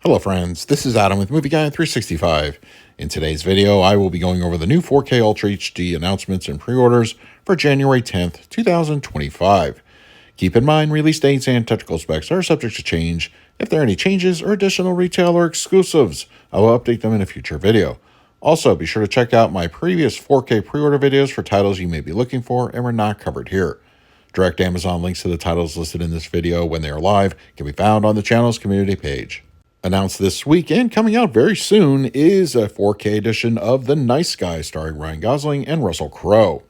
Hello friends, this is Adam with Movie Guy 365. In today's video, I will be going over the new 4K Ultra HD announcements and pre-orders for January 10th, 2025. Keep in mind, release dates and technical specs are subject to change. If there are any changes or additional retailer exclusives, I will update them in a future video. Also, be sure to check out my previous 4K pre-order videos for titles you may be looking for and were not covered here. Direct Amazon links to the titles listed in this video when they are live can be found on the channel's community page. Announced this week and coming out very soon is a 4K edition of The Nice Guy starring Ryan Gosling and Russell Crowe.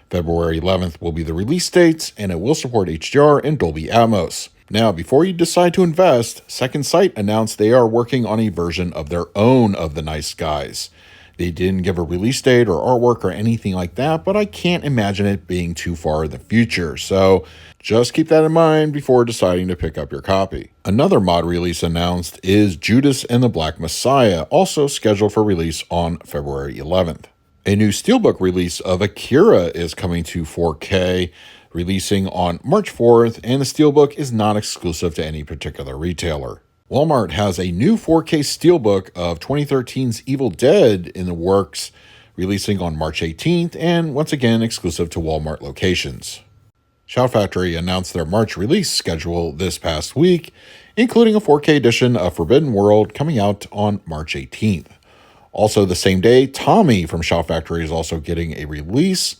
February 11th will be the release dates, and it will support HDR and Dolby Atmos. Now, before you decide to invest, Second Sight announced they are working on a version of their own of The Nice Guys. They didn't give a release date or artwork or anything like that, but I can't imagine it being too far in the future, so just keep that in mind before deciding to pick up your copy. Another mod release announced is Judas and the Black Messiah, also scheduled for release on February 11th. A new Steelbook release of Akira is coming to 4K, releasing on March 4th, and the Steelbook is not exclusive to any particular retailer. Walmart has a new 4K Steelbook of 2013's Evil Dead in the works, releasing on March 18th, and once again exclusive to Walmart locations. Shout Factory announced their March release schedule this past week, including a 4K edition of Forbidden World coming out on March 18th. Also the same day, Tommy from Shout Factory is also getting a release,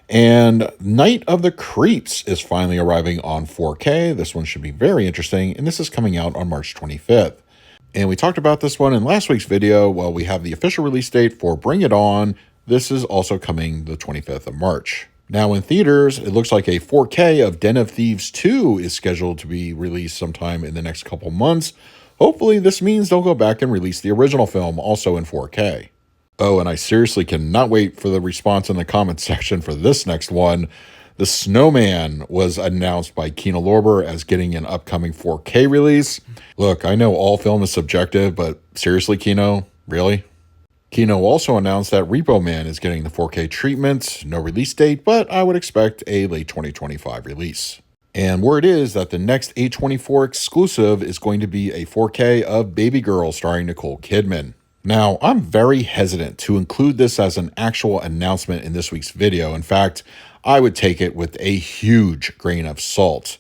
and Night of the Creeps is finally arriving on 4K. This one should be very interesting, and this is coming out on March 25th. And we talked about this one in last week's video. Well, we have the official release date for Bring It On. This is also coming the 25th of March. Now in theaters, it looks like a 4K of Den of Thieves 2 is scheduled to be released sometime in the next couple months. Hopefully this means they'll go back and release the original film also in 4K. Oh, and I seriously cannot wait for the response in the comments section for this next one. The Snowman was announced by Kino Lorber as getting an upcoming 4K release. Look, I know all film is subjective, but seriously, Kino? Really? Kino also announced that Repo Man is getting the 4K treatment. No release date, but I would expect a late 2025 release. And word is that the next A24 exclusive is going to be a 4K of Baby Girl starring Nicole Kidman. Now, I'm very hesitant to include this as an actual announcement in this week's video. In fact, I would take it with a huge grain of salt.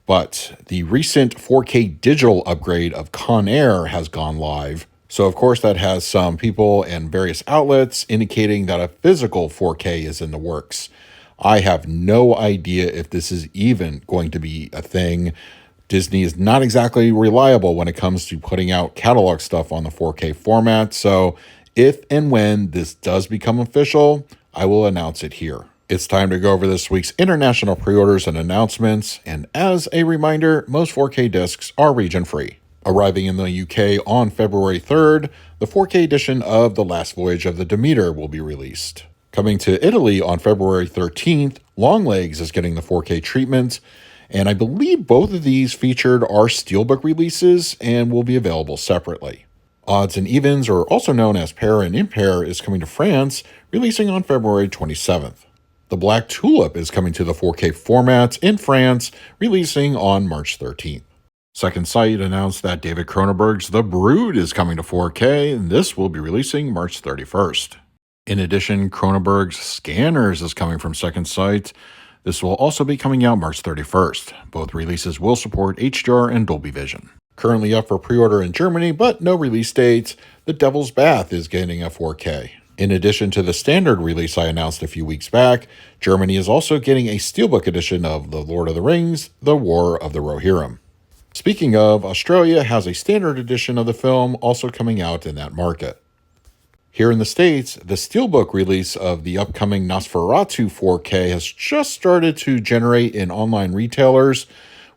But the recent 4K digital upgrade of Con Air has gone live. So, of course, that has some people and various outlets indicating that a physical 4K is in the works. I have no idea if this is even going to be a thing. Disney is not exactly reliable when it comes to putting out catalog stuff on the 4K format, so if and when this does become official, I will announce it here. It's time to go over this week's international pre-orders and announcements, and as a reminder, most 4K discs are region-free. Arriving in the UK on February 3rd, the 4K edition of The Last Voyage of the Demeter will be released. Coming to Italy on February 13th, Longlegs is getting the 4K treatment, and I believe both of these featured are Steelbook releases and will be available separately. Odds and Evens, or also known as Pair and Impair, is coming to France, releasing on February 27th. The Black Tulip is coming to the 4K format in France, releasing on March 13th. Second Sight announced that David Cronenberg's The Brood is coming to 4K, and this will be releasing March 31st. In addition, Cronenberg's Scanners is coming from Second Sight. This will also be coming out March 31st. Both releases will support HDR and Dolby Vision. Currently up for pre-order in Germany, but no release date, The Devil's Bath is getting a 4K. In addition to the standard release I announced a few weeks back, Germany is also getting a Steelbook edition of The Lord of the Rings, The War of the Rohirrim. Speaking of, Australia has a standard edition of the film also coming out in that market. Here in the States, the Steelbook release of the upcoming Nosferatu 4K has just started to generate in online retailers.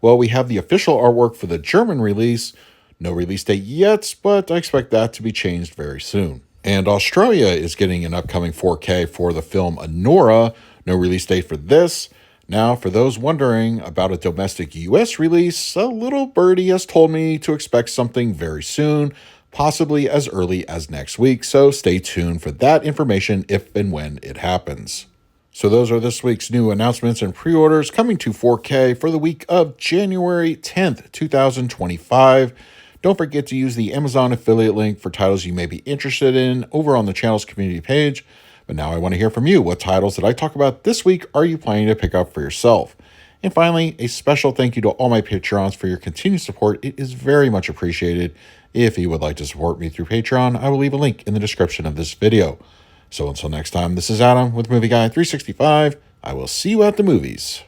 Well, we have the official artwork for the German release. No release date yet, but I expect that to be changed very soon. And Australia is getting an upcoming 4K for the film Anora. No release date for this. Now, for those wondering about a domestic US release, a little birdie has told me to expect something very soon, possibly as early as next week, so stay tuned for that information if and when it happens. So those are this week's new announcements and pre-orders coming to 4K for the week of January 10th, 2025. Don't forget to use the Amazon affiliate link for titles you may be interested in over on the channel's community page. But now I want to hear from you. What titles that I talk about this week are you planning to pick up for yourself? And finally, a special thank you to all my Patreons for your continued support. It is very much appreciated. If you would like to support me through Patreon, I will leave a link in the description of this video. So until next time, this is Adam with Movie Guy 365. I will see you at the movies.